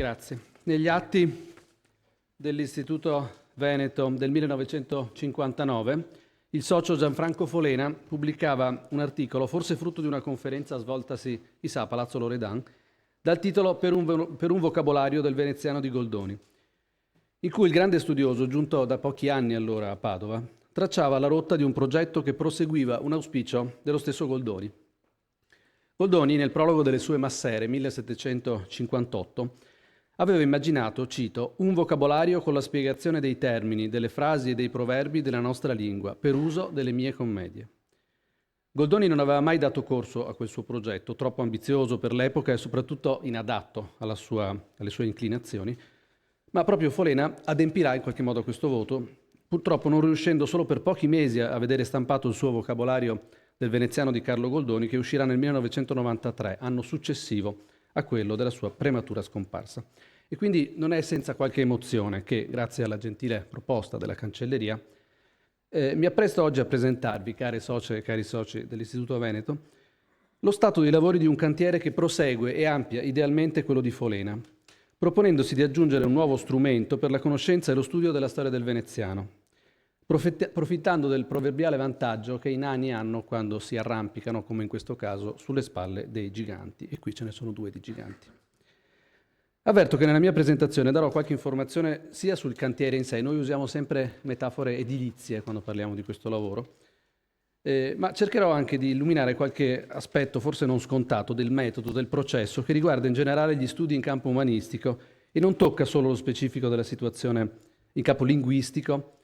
Grazie. Negli atti dell'Istituto Veneto del 1959, il socio Gianfranco Folena pubblicava un articolo, forse frutto di una conferenza svoltasi, chissà, a Palazzo Loredan, dal titolo per un vocabolario del veneziano di Goldoni, in cui il grande studioso, giunto da pochi anni allora a Padova, tracciava la rotta di un progetto che proseguiva un auspicio dello stesso Goldoni. Goldoni, nel prologo delle sue Massere, 1758, aveva immaginato, cito, un vocabolario con la spiegazione dei termini, delle frasi e dei proverbi della nostra lingua, per uso delle mie commedie. Goldoni non aveva mai dato corso a quel suo progetto, troppo ambizioso per l'epoca e soprattutto inadatto alle sue inclinazioni, ma proprio Folena adempirà in qualche modo a questo voto, purtroppo non riuscendo solo per pochi mesi a vedere stampato il suo vocabolario del veneziano di Carlo Goldoni, che uscirà nel 1993, anno successivo a quello della sua prematura scomparsa. E quindi non è senza qualche emozione che, grazie alla gentile proposta della Cancelleria, mi appresto oggi a presentarvi, care socie e cari soci dell'Istituto Veneto, lo stato dei lavori di un cantiere che prosegue e amplia idealmente quello di Folena, proponendosi di aggiungere un nuovo strumento per la conoscenza e lo studio della storia del veneziano, profittando del proverbiale vantaggio che i nani hanno quando si arrampicano, come in questo caso, sulle spalle dei giganti. E qui ce ne sono due di giganti. Avverto che nella mia presentazione darò qualche informazione sia sul cantiere in sé, noi usiamo sempre metafore edilizie quando parliamo di questo lavoro, ma cercherò anche di illuminare qualche aspetto, forse non scontato, del metodo, del processo, che riguarda in generale gli studi in campo umanistico e non tocca solo lo specifico della situazione in campo linguistico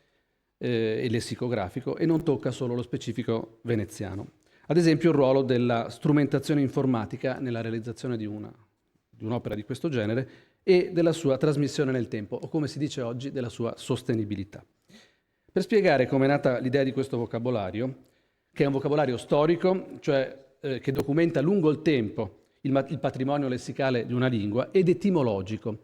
e lessicografico, e non tocca solo lo specifico veneziano. Ad esempio il ruolo della strumentazione informatica nella realizzazione di un'opera di questo genere e della sua trasmissione nel tempo, o come si dice oggi, della sua sostenibilità. Per spiegare come è nata l'idea di questo vocabolario, che è un vocabolario storico, cioè che documenta lungo il tempo il patrimonio lessicale di una lingua, ed etimologico,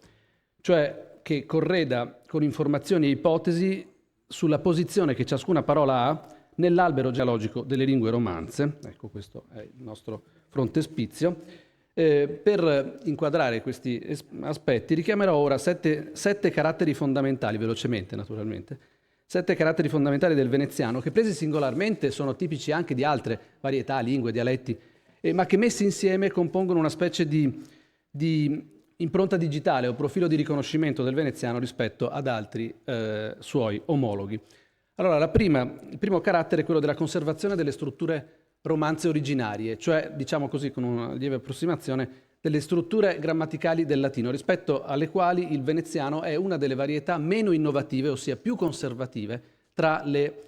cioè che correda con informazioni e ipotesi sulla posizione che ciascuna parola ha nell'albero genealogico delle lingue romanze. Ecco, questo è il nostro frontespizio. Per inquadrare questi aspetti richiamerò ora sette caratteri fondamentali, velocemente naturalmente, 7 caratteri fondamentali del veneziano che presi singolarmente sono tipici anche di altre varietà, lingue, dialetti, ma che messi insieme compongono una specie di impronta digitale o profilo di riconoscimento del veneziano rispetto ad altri suoi omologhi. Allora, il primo carattere è quello della conservazione delle strutture romanze originarie, cioè, diciamo così con una lieve approssimazione, delle strutture grammaticali del latino, rispetto alle quali il veneziano è una delle varietà meno innovative, ossia più conservative, tra le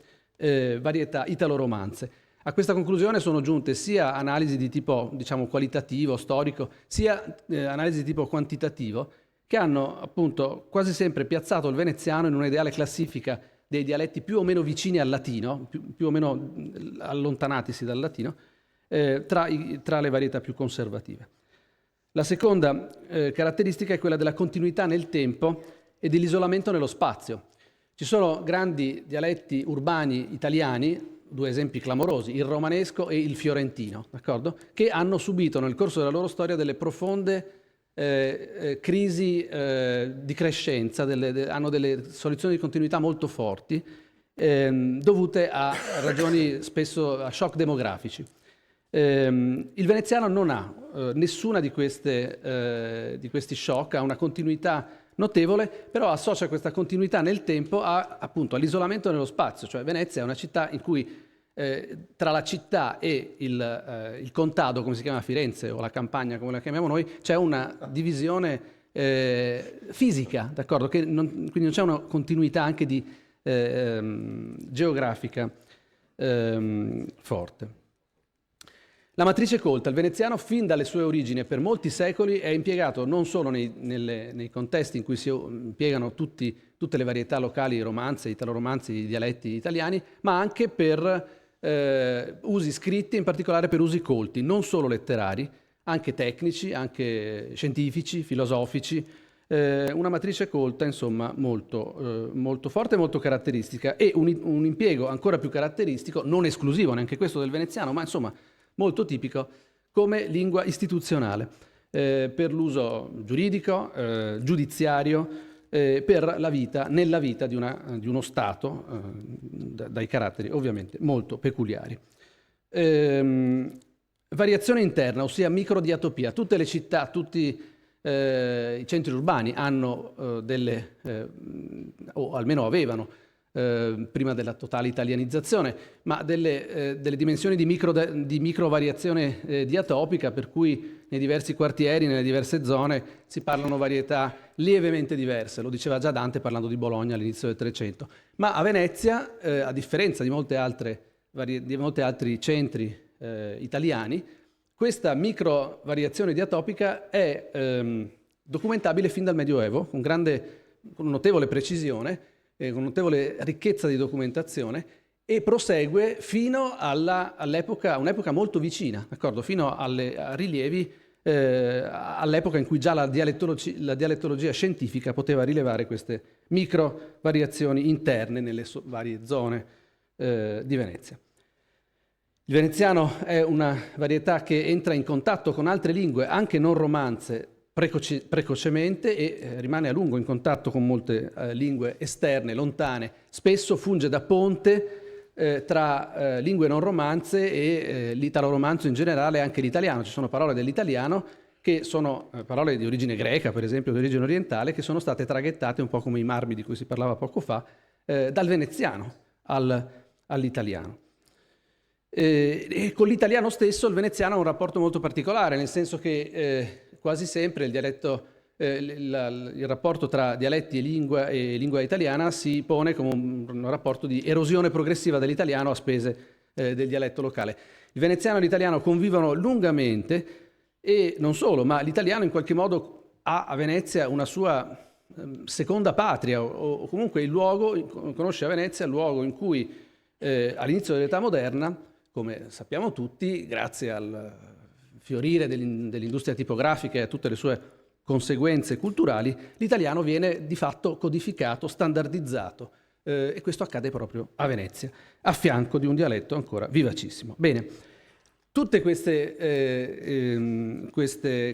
varietà italo-romanze. A questa conclusione sono giunte sia analisi di tipo, diciamo, qualitativo, storico, sia analisi di tipo quantitativo, che hanno appunto quasi sempre piazzato il veneziano in un'ideale classifica dei dialetti più o meno vicini al latino, più o meno allontanatisi dal latino, tra le varietà più conservative. La seconda caratteristica è quella della continuità nel tempo e dell'isolamento nello spazio. Ci sono grandi dialetti urbani italiani, 2 esempi clamorosi, il romanesco e il fiorentino, d'accordo? Che hanno subito nel corso della loro storia delle profonde crisi di crescenza, hanno delle soluzioni di continuità molto forti, dovute a ragioni spesso a shock demografici. Il veneziano non ha nessuna di questi shock, ha una continuità notevole, però associa questa continuità nel tempo appunto all'isolamento nello spazio, cioè Venezia è una città in cui tra la città e il contado, come si chiama Firenze, o la campagna, come la chiamiamo noi, c'è una divisione fisica, d'accordo? Quindi non c'è una continuità anche geografica forte. La matrice colta, il veneziano fin dalle sue origini e per molti secoli è impiegato non solo nei contesti in cui si impiegano tutte le varietà locali, romanze, italo-romanzi, dialetti italiani, ma anche per usi scritti, in particolare per usi colti, non solo letterari, anche tecnici, anche scientifici, filosofici, una matrice colta, insomma, molto forte e molto caratteristica, e un impiego ancora più caratteristico, non esclusivo neanche questo del veneziano, ma insomma molto tipico come lingua istituzionale. per l'uso giuridico, giudiziario, per la vita, nella vita di uno Stato, dai caratteri ovviamente molto peculiari. Variazione interna, ossia microdiatopia. Tutte le città, tutti i centri urbani hanno delle, o almeno avevano, prima della totale italianizzazione, ma delle dimensioni di microvariazione diatopica, per cui nei diversi quartieri, nelle diverse zone, si parlano varietà lievemente diverse. Lo diceva già Dante parlando di Bologna all'inizio del Trecento. Ma a Venezia, a differenza di molti altri centri italiani, questa microvariazione diatopica è documentabile fin dal Medioevo, con notevole precisione, con notevole ricchezza di documentazione, e prosegue fino un'epoca molto vicina, d'accordo? Fino a rilievi all'epoca in cui già la dialettologia scientifica poteva rilevare queste micro variazioni interne nelle varie zone di Venezia. Il veneziano è una varietà che entra in contatto con altre lingue, anche non romanze, precocemente, e rimane a lungo in contatto con molte lingue esterne, lontane. Spesso funge da ponte tra lingue non romanze e l'italo-romanzo in generale, e anche l'italiano. Ci sono parole dell'italiano che sono parole di origine greca, per esempio, di origine orientale, che sono state traghettate, un po' come i marmi di cui si parlava poco fa, dal veneziano all'italiano. E con l'italiano stesso il veneziano ha un rapporto molto particolare, nel senso che quasi sempre il rapporto tra dialetti e lingua italiana si pone come un rapporto di erosione progressiva dell'italiano a spese del dialetto locale. Il veneziano e l'italiano convivono lungamente, e non solo, ma l'italiano in qualche modo ha a Venezia una sua seconda patria, o comunque il luogo, conosce a Venezia il luogo in cui all'inizio dell'età moderna, come sappiamo tutti, grazie al fiorire dell'industria tipografica e a tutte le sue conseguenze culturali, l'italiano viene di fatto codificato, standardizzato, e questo accade proprio a Venezia, a fianco di un dialetto ancora vivacissimo. Bene, tutte queste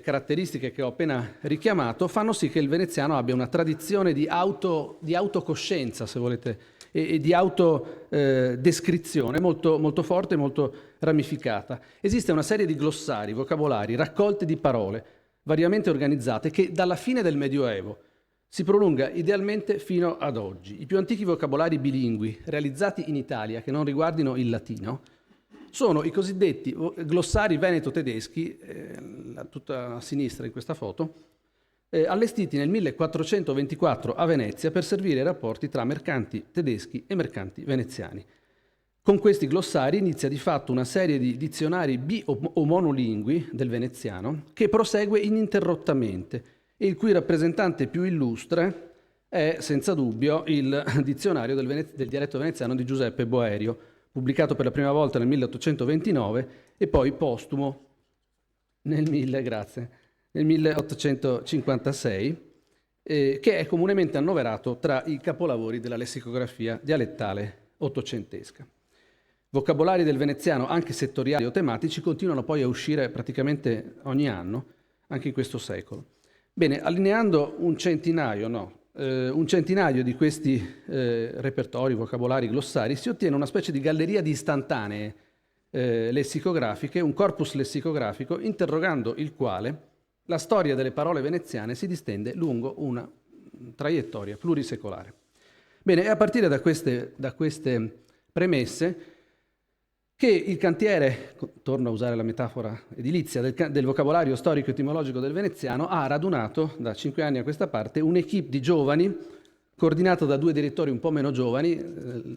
caratteristiche che ho appena richiamato fanno sì che il veneziano abbia una tradizione di autocoscienza, se volete, e di autodescrizione molto, molto forte e molto ramificata. Esiste una serie di glossari, vocabolari, raccolte di parole variamente organizzate che dalla fine del Medioevo si prolunga idealmente fino ad oggi. I più antichi vocabolari bilingui realizzati in Italia che non riguardino il latino sono i cosiddetti glossari veneto-tedeschi, tutta a sinistra in questa foto, allestiti nel 1424 a Venezia per servire ai rapporti tra mercanti tedeschi e mercanti veneziani. Con questi glossari inizia di fatto una serie di dizionari bi- o monolingui del veneziano che prosegue ininterrottamente e il cui rappresentante più illustre è senza dubbio il dizionario del dialetto veneziano di Giuseppe Boerio, pubblicato per la prima volta nel 1829 e poi postumo nel 1856, che è comunemente annoverato tra i capolavori della lessicografia dialettale ottocentesca. Vocabolari del veneziano, anche settoriali o tematici, continuano poi a uscire praticamente ogni anno, anche in questo secolo. Bene, allineando un centinaio di questi repertori, vocabolari, glossari, si ottiene una specie di galleria di istantanee lessicografiche, un corpus lessicografico, interrogando il quale la storia delle parole veneziane si distende lungo una traiettoria plurisecolare. Bene, è a partire da queste premesse che il cantiere, torno a usare la metafora edilizia, del vocabolario storico-etimologico del veneziano, ha radunato, da 5 anni a questa parte, un'equipe di giovani, coordinata da 2 direttori un po' meno giovani,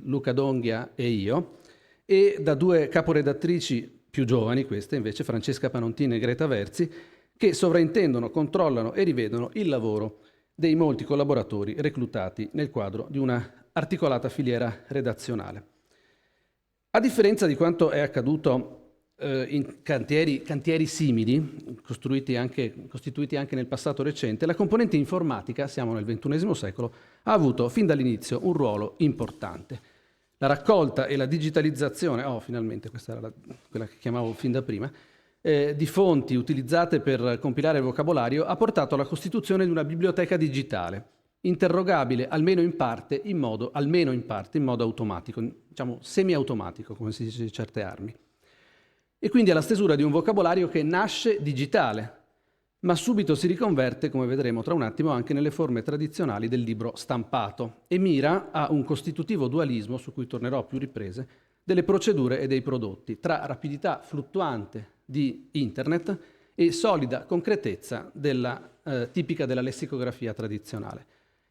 Luca Donghia e io, e da 2 caporedattrici più giovani, queste invece, Francesca Panontin e Greta Verzi, che sovraintendono, controllano e rivedono il lavoro dei molti collaboratori reclutati nel quadro di una articolata filiera redazionale. A differenza di quanto è accaduto in cantieri simili, costituiti anche nel passato recente, la componente informatica, siamo nel XXI secolo, ha avuto fin dall'inizio un ruolo importante. La raccolta e la digitalizzazione, finalmente questa era quella che chiamavo fin da prima, di fonti utilizzate per compilare il vocabolario ha portato alla costituzione di una biblioteca digitale, interrogabile almeno in parte in modo automatico, diciamo semi-automatico, come si dice di certe armi. E quindi alla stesura di un vocabolario che nasce digitale, ma subito si riconverte, come vedremo tra un attimo, anche nelle forme tradizionali del libro stampato e mira a un costitutivo dualismo, su cui tornerò a più riprese, delle procedure e dei prodotti, tra rapidità fluttuante di Internet e solida concretezza tipica della lessicografia tradizionale.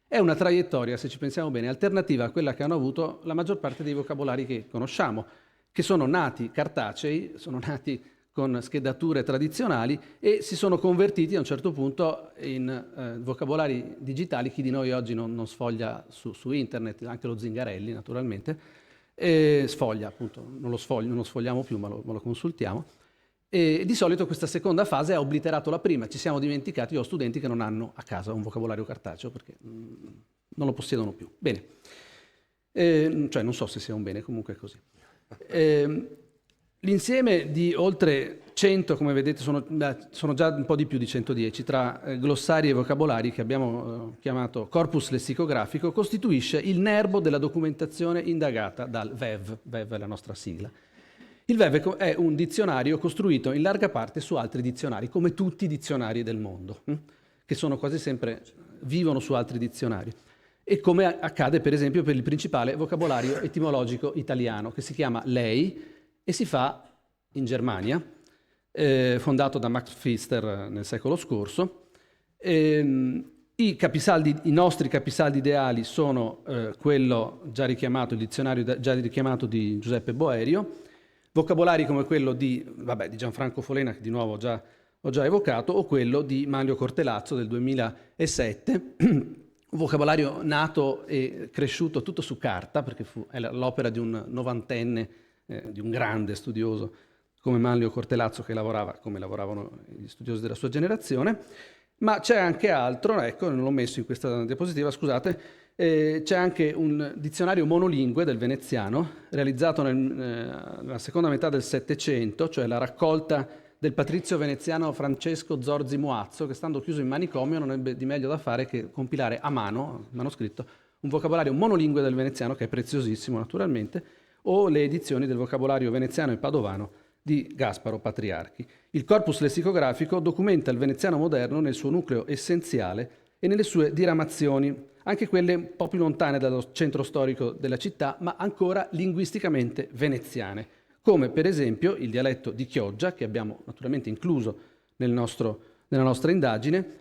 È una traiettoria, se ci pensiamo bene, alternativa a quella che hanno avuto la maggior parte dei vocabolari che conosciamo, che sono nati cartacei, sono nati con schedature tradizionali e si sono convertiti a un certo punto in vocabolari digitali. Chi di noi oggi non sfoglia su internet, anche lo Zingarelli naturalmente, sfoglia appunto, non lo sfogliamo più ma lo consultiamo. E di solito questa seconda fase ha obliterato la prima, ci siamo dimenticati, io ho studenti che non hanno a casa un vocabolario cartaceo perché non lo possiedono più. Bene, cioè non so se sia un bene, comunque è così. L'insieme di oltre 100, come vedete, sono già un po' di più di 110, tra glossari e vocabolari che abbiamo chiamato corpus lessicografico, costituisce il nerbo della documentazione indagata dal VEV. VEV è la nostra sigla. Il VEV è un dizionario costruito in larga parte su altri dizionari, come tutti i dizionari del mondo, che sono quasi sempre, vivono su altri dizionari. E come accade per esempio per il principale vocabolario etimologico italiano, che si chiama LEI e si fa in Germania, fondato da Max Pfister nel secolo scorso. I nostri capisaldi ideali sono quello già richiamato, il dizionario già richiamato di Giuseppe Boerio, vocabolari come quello di Gianfranco Folena, che di nuovo ho già evocato, o quello di Manlio Cortellazzo del 2007, un vocabolario nato e cresciuto tutto su carta, perché è l'opera di un novantenne, di un grande studioso come Manlio Cortellazzo, che lavorava come lavoravano gli studiosi della sua generazione. Ma c'è anche altro, ecco, non l'ho messo in questa diapositiva, scusate, c'è anche un dizionario monolingue del veneziano, realizzato nella seconda metà del Settecento, cioè la raccolta del patrizio veneziano Francesco Zorzi Muazzo, che stando chiuso in manicomio non ebbe di meglio da fare che compilare a mano, manoscritto, un vocabolario monolingue del veneziano, che è preziosissimo naturalmente, o le edizioni del vocabolario veneziano e padovano di Gasparo Patriarchi. Il corpus lessicografico documenta il veneziano moderno nel suo nucleo essenziale e nelle sue diramazioni, anche quelle un po' più lontane dallo centro storico della città, ma ancora linguisticamente veneziane, come per esempio il dialetto di Chioggia, che abbiamo naturalmente incluso nella nostra indagine,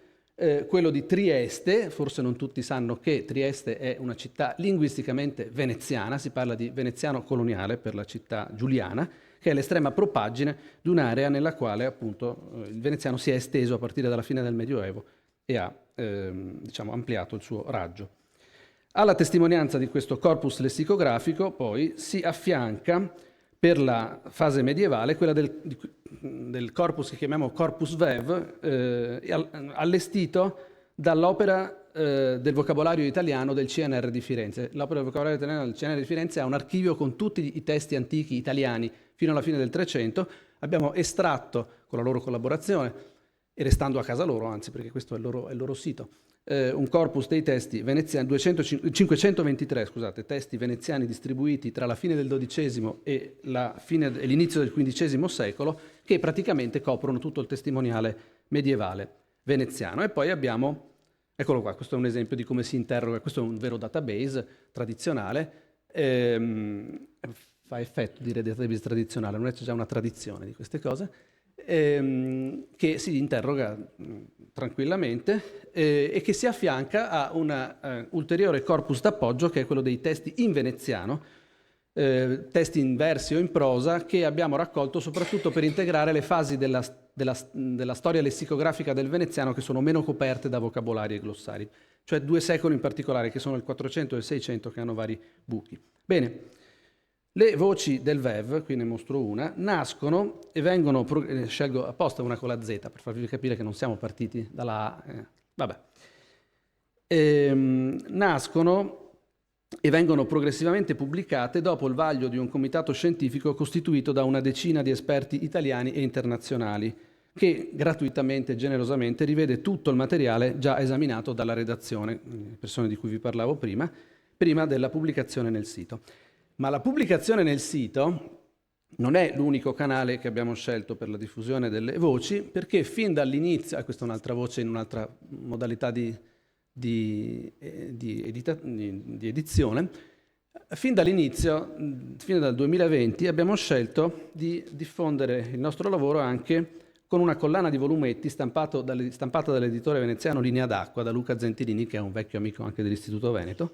quello di Trieste. Forse non tutti sanno che Trieste è una città linguisticamente veneziana, si parla di veneziano coloniale per la città giuliana, che è l'estrema propaggine di un'area nella quale appunto il veneziano si è esteso a partire dalla fine del Medioevo e ha ampliato il suo raggio. Alla testimonianza di questo corpus lessicografico poi si affianca per la fase medievale quella del corpus che chiamiamo corpus VEV, allestito dall'opera del vocabolario italiano del CNR di Firenze. L'opera del vocabolario italiano del CNR di Firenze ha un archivio con tutti i testi antichi italiani fino alla fine del Trecento. Abbiamo estratto, con la loro collaborazione, e restando a casa loro, anzi, perché questo è il loro sito, un corpus dei testi veneziani, 523 testi veneziani distribuiti tra la fine del XII e l'inizio del XV secolo, che praticamente coprono tutto il testimoniale medievale veneziano. E poi abbiamo, eccolo qua, questo è un esempio di come si interroga, questo è un vero database tradizionale, fa effetto dire database tradizionale, non è già una tradizione di queste cose, che si interroga tranquillamente e che si affianca a un ulteriore corpus d'appoggio, che è quello dei testi in veneziano, testi in versi o in prosa, che abbiamo raccolto soprattutto per integrare le fasi della storia lessicografica del veneziano che sono meno coperte da vocabolari e glossari, cioè 2 secoli in particolare, che sono il 400 e il 600, che hanno vari buchi. Bene. Le voci del VEV, qui ne mostro una, nascono e vengono, scelgo apposta una con la Z per farvi capire che non siamo partiti dalla A, nascono e vengono progressivamente pubblicate dopo il vaglio di un comitato scientifico costituito da una decina di esperti italiani e internazionali, che gratuitamente e generosamente rivede tutto il materiale già esaminato dalla redazione, persone di cui vi parlavo prima della pubblicazione nel sito. Ma la pubblicazione nel sito non è l'unico canale che abbiamo scelto per la diffusione delle voci, perché fin dall'inizio, questa è un'altra voce in un'altra modalità di edizione, fin dall'inizio, fino dal 2020, abbiamo scelto di diffondere il nostro lavoro anche con una collana di volumetti stampata dall'editore veneziano Linea d'Acqua, da Luca Gentilini, che è un vecchio amico anche dell'Istituto Veneto,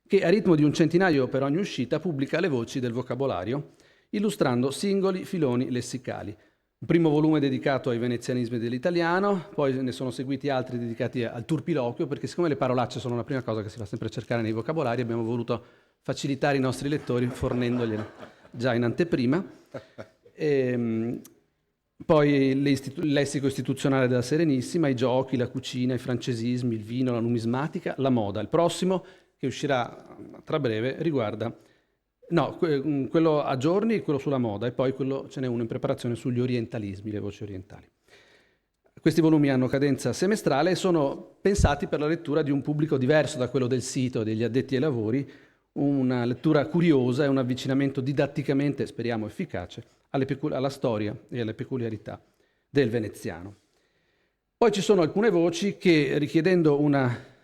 che a ritmo di un centinaio per ogni uscita pubblica le voci del vocabolario, illustrando singoli filoni lessicali. Un primo volume dedicato ai venezianismi dell'italiano, poi ne sono seguiti altri dedicati al turpiloquio, perché siccome le parolacce sono la prima cosa che si va sempre a cercare nei vocabolari, abbiamo voluto facilitare i nostri lettori fornendogliele già in anteprima. Poi il lessico istituzionale della Serenissima, i giochi, la cucina, i francesismi, il vino, la numismatica, la moda. Il prossimo, che uscirà tra breve, riguarda quello a giorni e quello sulla moda, e poi ce n'è uno in preparazione sugli orientalismi, le voci orientali. Questi volumi hanno cadenza semestrale e sono pensati per la lettura di un pubblico diverso da quello del sito, degli addetti ai lavori, una lettura curiosa e un avvicinamento didatticamente, speriamo, efficace alla storia e alle peculiarità del veneziano. Poi ci sono alcune voci che, richiedendo un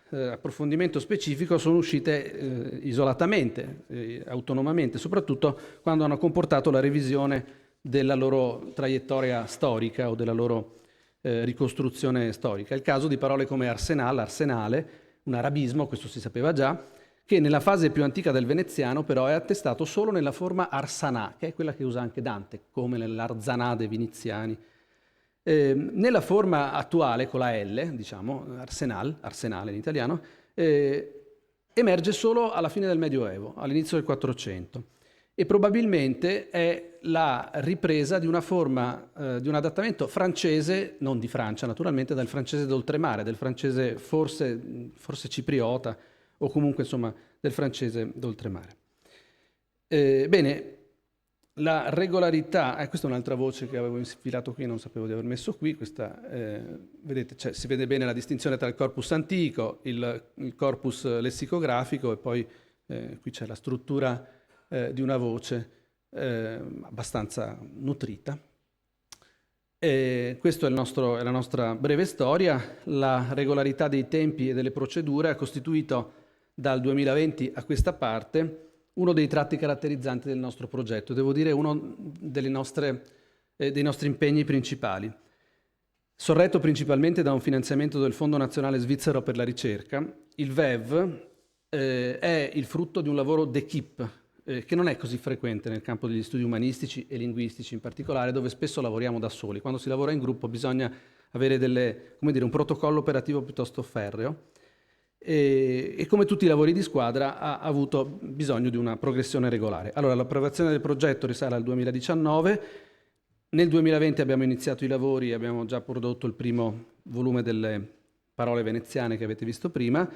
approfondimento specifico, sono uscite isolatamente, autonomamente, soprattutto quando hanno comportato la revisione della loro traiettoria storica o della loro ricostruzione storica. È il caso di parole come arsenale, un arabismo, questo si sapeva già, che nella fase più antica del veneziano però è attestato solo nella forma arsanà, che è quella che usa anche Dante, come nell'Arzanà dei Viniziani. Nella forma attuale, con la L, diciamo, arsenale in italiano, emerge solo alla fine del Medioevo, all'inizio del 400, e probabilmente è la ripresa di una forma, di un adattamento francese, non di Francia naturalmente, dal francese d'oltremare, del francese forse cipriota, o comunque insomma del francese d'oltremare. Bene, la regolarità, questa è un'altra voce che avevo infilato qui, non sapevo di aver messo qui, questa, vedete, si vede bene la distinzione tra il corpus antico, il corpus lessicografico, e poi qui c'è la struttura di una voce abbastanza nutrita. Questa è la nostra breve storia. La regolarità dei tempi e delle procedure ha costituito dal 2020 a questa parte uno dei tratti caratterizzanti del nostro progetto, devo dire uno dei nostri impegni principali. Sorretto principalmente da un finanziamento del Fondo Nazionale Svizzero per la Ricerca, il VEV è il frutto di un lavoro d'équipe che non è così frequente nel campo degli studi umanistici e linguistici in particolare, dove spesso lavoriamo da soli. Quando si lavora in gruppo bisogna avere un protocollo operativo piuttosto ferreo, e come tutti i lavori di squadra ha avuto bisogno di una progressione regolare. Allora, l'approvazione del progetto risale al 2019, nel 2020 abbiamo iniziato i lavori, abbiamo già prodotto il primo volume delle parole veneziane che avete visto prima.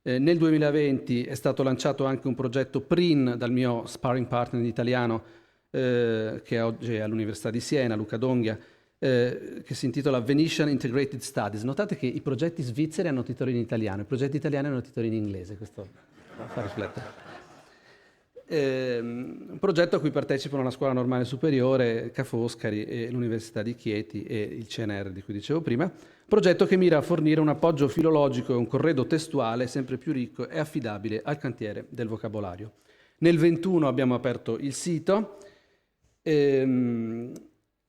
Nel 2020 è stato lanciato anche un progetto PRIN dal mio sparring partner in italiano, che oggi è all'Università di Siena, Luca Donghia, che si intitola Venetian Integrated Studies. Notate che i progetti svizzeri hanno titoli in italiano, i progetti italiani hanno titoli in inglese, questo fa riflettere. Un progetto a cui partecipano la Scuola Normale Superiore, Ca' Foscari e l'Università di Chieti e il CNR di cui dicevo prima, progetto che mira a fornire un appoggio filologico e un corredo testuale sempre più ricco e affidabile al cantiere del vocabolario. Nel 2021 abbiamo aperto il sito,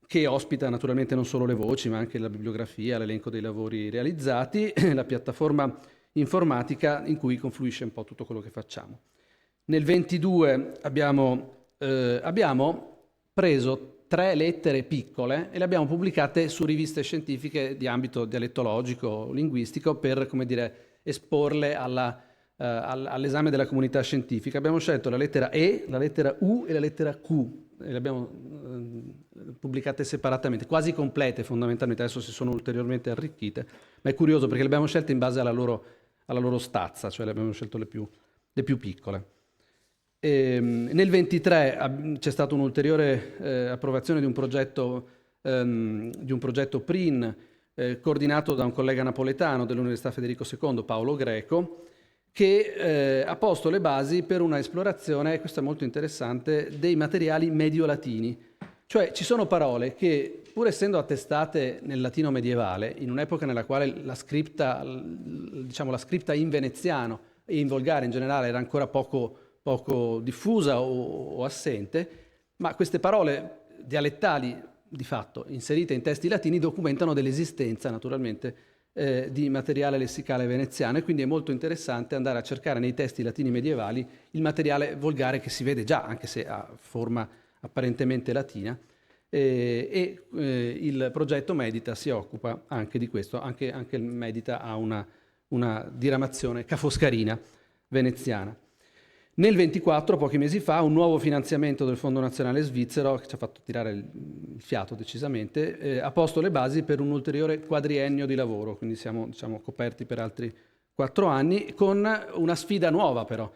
che ospita naturalmente non solo le voci, ma anche la bibliografia, l'elenco dei lavori realizzati, la piattaforma informatica in cui confluisce un po' tutto quello che facciamo. Nel 22 abbiamo preso 3 lettere piccole e le abbiamo pubblicate su riviste scientifiche di ambito dialettologico, linguistico, per, come dire, esporle all'esame della comunità scientifica. Abbiamo scelto la lettera E, la lettera U e la lettera Q, e le abbiamo pubblicate separatamente, quasi complete fondamentalmente, adesso si sono ulteriormente arricchite, ma è curioso perché le abbiamo scelte in base alla loro stazza, cioè le abbiamo scelto le più piccole. Nel 23 c'è stata un'ulteriore approvazione di un progetto PRIN coordinato da un collega napoletano dell'Università Federico II, Paolo Greco, che ha posto le basi per una esplorazione, questo è molto interessante, dei materiali medio-latini. Cioè ci sono parole che, pur essendo attestate nel latino medievale, in un'epoca nella quale la scripta in veneziano e in volgare in generale era ancora poco diffusa o assente, ma queste parole dialettali di fatto inserite in testi latini documentano dell'esistenza naturalmente di materiale lessicale veneziano, e quindi è molto interessante andare a cercare nei testi latini medievali il materiale volgare che si vede già, anche se ha forma apparentemente latina, il progetto Medita si occupa anche di questo, anche il Medita ha una diramazione cafoscarina veneziana. Nel 24, pochi mesi fa, un nuovo finanziamento del Fondo Nazionale Svizzero, che ci ha fatto tirare il fiato decisamente, ha posto le basi per un ulteriore quadriennio di lavoro, quindi siamo coperti per altri 4 anni, con una sfida nuova però.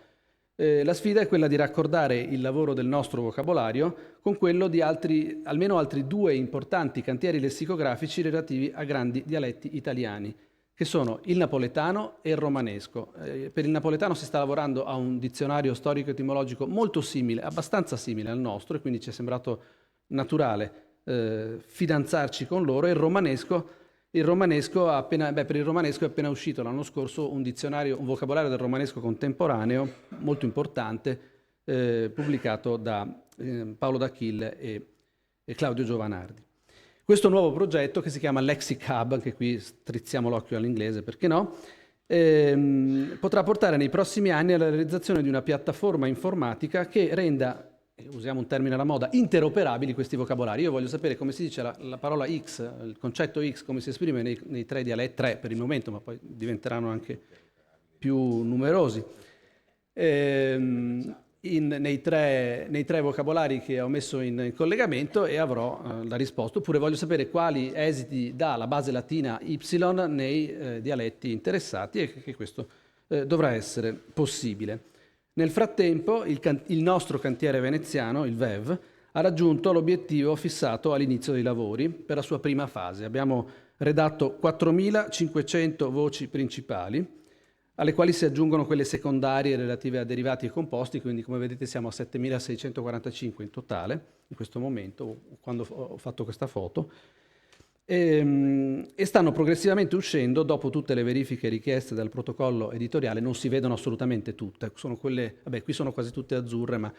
La sfida è quella di raccordare il lavoro del nostro vocabolario con quello di almeno altri 2 importanti cantieri lessicografici relativi a grandi dialetti italiani, che sono il napoletano e il romanesco. Per il napoletano si sta lavorando a un dizionario storico-etimologico molto simile, abbastanza simile al nostro, e quindi ci è sembrato naturale fidanzarci con loro. E per il romanesco è appena uscito l'anno scorso un vocabolario del romanesco contemporaneo molto importante, pubblicato da Paolo D'Achille e Claudio Giovanardi. Questo nuovo progetto, che si chiama Lexic Hub, anche qui strizziamo l'occhio all'inglese, perché no, potrà portare nei prossimi anni alla realizzazione di una piattaforma informatica che renda, usiamo un termine alla moda, interoperabili questi vocabolari. Io voglio sapere come si dice la parola X, il concetto X, come si esprime nei 3 dialetti, 3 per il momento, ma poi diventeranno anche più numerosi. Nei tre vocabolari che ho messo in collegamento, e avrò la risposta. Oppure voglio sapere quali esiti dà la base latina Y nei dialetti interessati, e che questo dovrà essere possibile. Nel frattempo il nostro cantiere veneziano, il VEV, ha raggiunto l'obiettivo fissato all'inizio dei lavori per la sua prima fase. Abbiamo redatto 4.500 voci principali, alle quali si aggiungono quelle secondarie relative a derivati e composti, quindi come vedete siamo a 7.645 in totale in questo momento, quando ho fatto questa foto, e stanno progressivamente uscendo dopo tutte le verifiche richieste dal protocollo editoriale. Non si vedono assolutamente tutte, sono quelle, qui sono quasi tutte azzurre, ma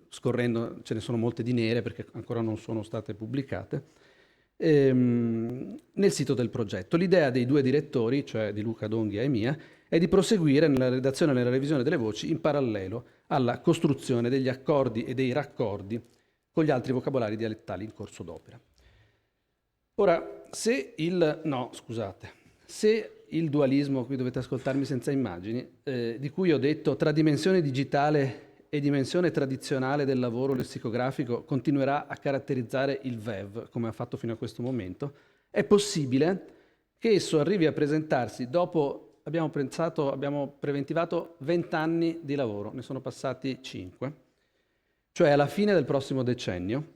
scorrendo ce ne sono molte di nere perché ancora non sono state pubblicate. Nel sito del progetto. L'idea dei 2 direttori, cioè di Luca Donghia e mia, è di proseguire nella redazione e nella revisione delle voci in parallelo alla costruzione degli accordi e dei raccordi con gli altri vocabolari dialettali in corso d'opera. Ora, se il dualismo, qui dovete ascoltarmi senza immagini, di cui ho detto tra dimensione digitale e dimensione tradizionale del lavoro lessicografico continuerà a caratterizzare il VEV, come ha fatto fino a questo momento, è possibile che esso arrivi a presentarsi dopo, abbiamo preventivato 20 anni di lavoro, ne sono passati 5, cioè alla fine del prossimo decennio,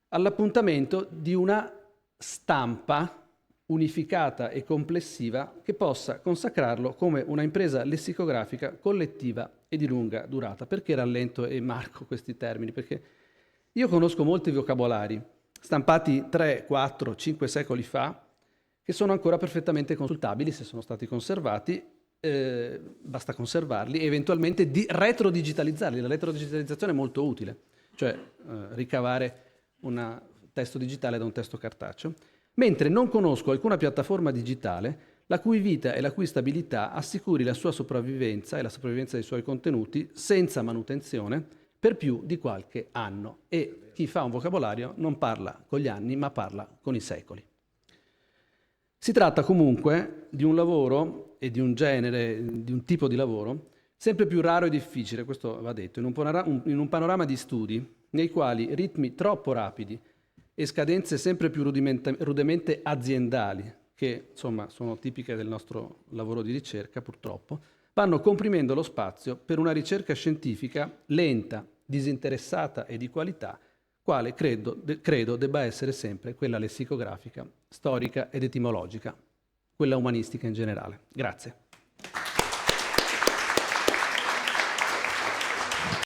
all'appuntamento di una stampa unificata e complessiva che possa consacrarlo come una impresa lessicografica collettiva e di lunga durata. Perché rallento e marco questi termini? Perché io conosco molti vocabolari stampati 3, 4, 5 secoli fa che sono ancora perfettamente consultabili se sono stati conservati, basta conservarli e eventualmente retrodigitalizzarli. La retrodigitalizzazione è molto utile, cioè ricavare un testo digitale da un testo cartaceo, mentre non conosco alcuna piattaforma digitale la cui vita e la cui stabilità assicuri la sua sopravvivenza e la sopravvivenza dei suoi contenuti senza manutenzione per più di qualche anno. E chi fa un vocabolario non parla con gli anni, ma parla con i secoli. Si tratta comunque di un lavoro e di un genere, di un tipo di lavoro sempre più raro e difficile, questo va detto, in un panorama di studi nei quali ritmi troppo rapidi e scadenze sempre più rudemente aziendali, che insomma sono tipiche del nostro lavoro di ricerca purtroppo, vanno comprimendo lo spazio per una ricerca scientifica lenta, disinteressata e di qualità, quale credo debba essere sempre quella lessicografica, storica ed etimologica, quella umanistica in generale. Grazie.